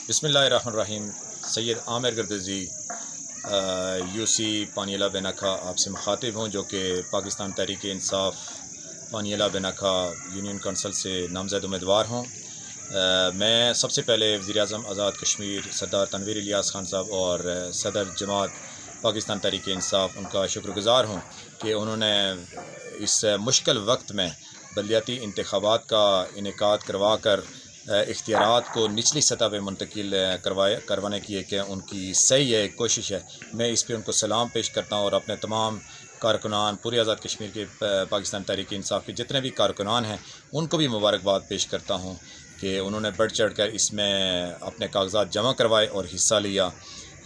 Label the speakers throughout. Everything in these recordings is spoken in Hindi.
Speaker 1: बिस्मिल्लाहिर्रहमानिर्रहीम। सैयद आमिर गर्दजी यूसी पानियला बेनखा आपसे मुखातिब हूँ, जो कि पाकिस्तान तहरीक इंसाफ पानियला बेनखा यूनियन कौंसल से नामज़द उम्मीदवार हूँ। मैं सबसे पहले वज़ीर-ए-आज़म आज़ाद कश्मीर सरदार तनवीर इलियास खान साहब और सदर जमात पाकिस्तान तहरीक इंसाफ उनका शुक्रगुज़ार हूँ कि उन्होंने इस मुश्किल वक्त में बलदियाती इंतखाबात का इनेकाद करवा कर इख्तियारात को निचली सतह पर मुंतकिल करवाने की एक उनकी सही है कोशिश है। मैं इस पर उनको सलाम पेश करता हूँ और अपने तमाम कारकुनान पूरे आज़ाद कश्मीर के पाकिस्तान तहरीक इंसाफ के जितने भी कारकुनान हैं उनको भी मुबारकबाद पेश करता हूँ कि उन्होंने बढ़ चढ़ कर इसमें अपने कागजात जमा करवाए और हिस्सा लिया।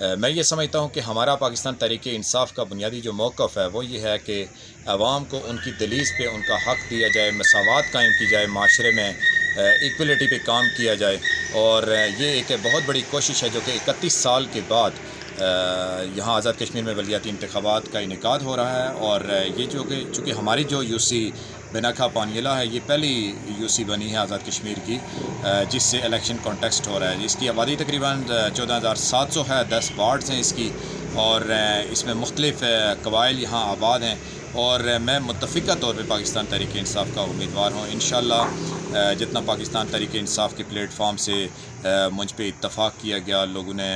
Speaker 1: मैं ये समझता हूँ कि हमारा पाकिस्तान तहरीक इंसाफ का बुनियादी जो मौक़िफ़ है वो ये है कि अवाम को उनकी दलील पे उनका हक़ दिया जाए, मसावात कायम की जाए, माशरे में इक्वलिटी पे काम किया जाए। और ये एक बहुत बड़ी कोशिश है जो कि 31 साल के बाद यहाँ आज़ाद कश्मीर में बलदियाती इंतखाबात का इनेकाद हो रहा है। और ये जो कि चूँकि हमारी जो यूसी बेनखा पानियला है ये पहली यूसी बनी है आज़ाद कश्मीर की जिससे इलेक्शन कॉन्टेस्ट हो रहा है। इसकी आबादी तकरीबन 14,700 है, 10 वार्ड्स हैं इसकी और इसमें मुख्तलिफ़ कबाइल यहाँ आबाद हैं। और मैं मुत्तफ़िक़ा तौर पर पाकिस्तान तहरीक इंसाफ का उम्मीदवार हूँ। इंशाअल्लाह जितना पाकिस्तान तहरीक इंसाफ के प्लेटफॉर्म से मुझ पे इत्तफ़ाक़ किया गया, लोगों ने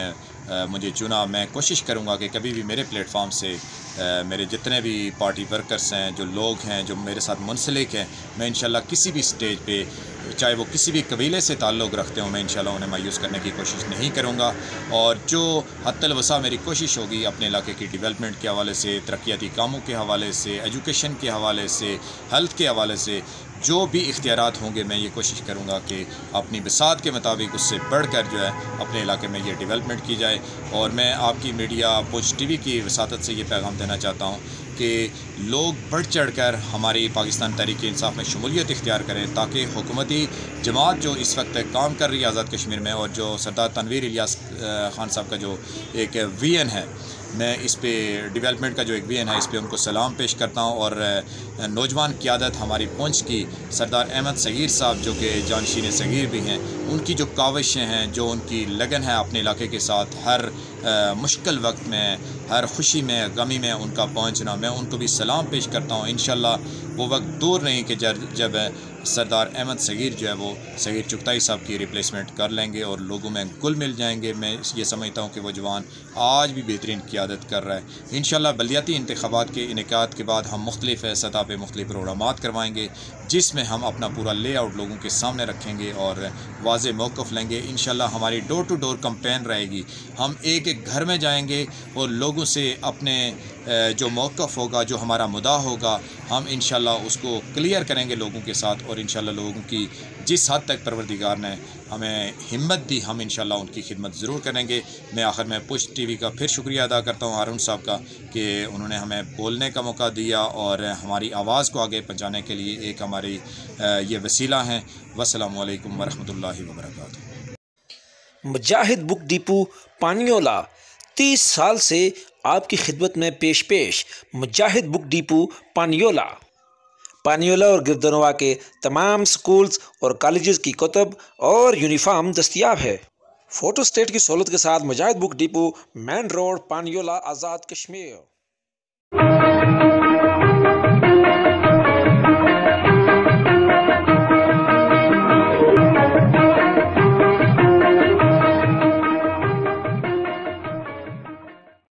Speaker 1: मुझे चुना, मैं कोशिश करूँगा कि कभी भी मेरे प्लेटफॉर्म से मेरे जितने भी पार्टी वर्कर्स हैं, जो लोग हैं जो मेरे साथ मुंसलिक हैं, मैं इंशाअल्लाह किसी भी स्टेज पे चाहे वो किसी भी कबीले से ताल्लुक़ रखते हों, मैं इंशाअल्लाह उन्हें मायूस करने की कोशिश नहीं करूँगा। और जो हद्दल वसा मेरी कोशिश होगी अपने इलाके की डेवलपमेंट के हवाले से, तरक्याती कामों के हवाले से, एजुकेशन के हवाले से, हेल्थ के हवाले से जो भी इख्तियारात होंगे मैं ये कोशिश करूँगा कि अपनी बिसात के मुताबिक उससे बढ़कर जो है अपने इलाके में ये डेवलपमेंट की जाए। और मैं आपकी मीडिया पुंछ टीवी की वसातत से ये पैगाम देना चाहता हूँ कि लोग बढ़ चढ़ कर हमारी पाकिस्तान तहरीक इंसाफ में शमूलियत इख्तियार करें ताकि हुकूमती जमात जो इस वक्त काम कर रही है आज़ाद कश्मीर में और जो सरदार तनवीर इलियास खान साहब का जो एक विजन है, मैं इस पे डेवलपमेंट का जो एक विजन है इस पे उनको सलाम पेश करता हूँ। और नौजवान क़ियादत हमारी पुंछ की सरदार अहमद सगीर साहब जो कि जानशीन सगीर भी हैं, उनकी जो काविशें हैं, जो उनकी लगन है अपने इलाके के साथ हर मुश्किल वक्त में, हर खुशी में, गमी में उनका पहुँचना, मैं उनको भी सलाम पेश करता हूँ। इंशाअल्लाह वो वक्त दूर नहीं कि जब सरदार अहमद सगीर जो है वो सगीर चुगताई साहब की रिप्लेसमेंट कर लेंगे और लोगों में गुल मिल जाएंगे। मैं ये समझता हूँ कि वो जवान आज भी बेहतरीन क़ियादत कर रहा है। इंशाअल्लाह बलदियाती इंतखाबात के इनेकाद के बाद हम मुख्तलिफ़ सतह पे मुख्तलिफ़ प्रोग्रामात करवाएँगे जिसमें हम अपना पूरा लेआउट लोगों के सामने रखेंगे और वाज़े मौक़िफ़ लेंगे। इंशाअल्लाह हमारी डोर टू डोर कैंपेन रहेगी। हम एक एक घर में जाएंगे और लोगों से अपने जो मौक़िफ़ होगा, जो हमारा मुद्दा होगा, हम इंशाअल्लाह उसको क्लियर करेंगे लोगों के साथ। और इंशाअल्लाह लोगों की जिस हद तक परवरदिगार ने हमें हिम्मत दी, हम इंशाअल्लाह उनकी खिदमत ज़रूर करेंगे। मैं आखिर में पुंछ टीवी का फिर शुक्रिया अदा करता हूँ हारून साहब का कि उन्होंने हमें बोलने का मौका दिया और हमारी आवाज़ को आगे पहुँचाने के लिए एक हमारी ये वसीला हैं। वस्सलामु अलैकुम वरहमतुल्लाहि वबरकातुहू।
Speaker 2: मुजाहिद बुक डिपो पानियोला 30 साल से आपकी खिदमत में पेश मुजाहिद बुक डिपो पानियोला और गिरदनवा के तमाम स्कूल्स और कॉलेजेस की कुतुब और यूनिफॉर्म दस्तियाब है। फ़ोटो स्टेट की सहूलत के साथ मुजाहिद book depot, main road, पानियोला, Azad Kashmir.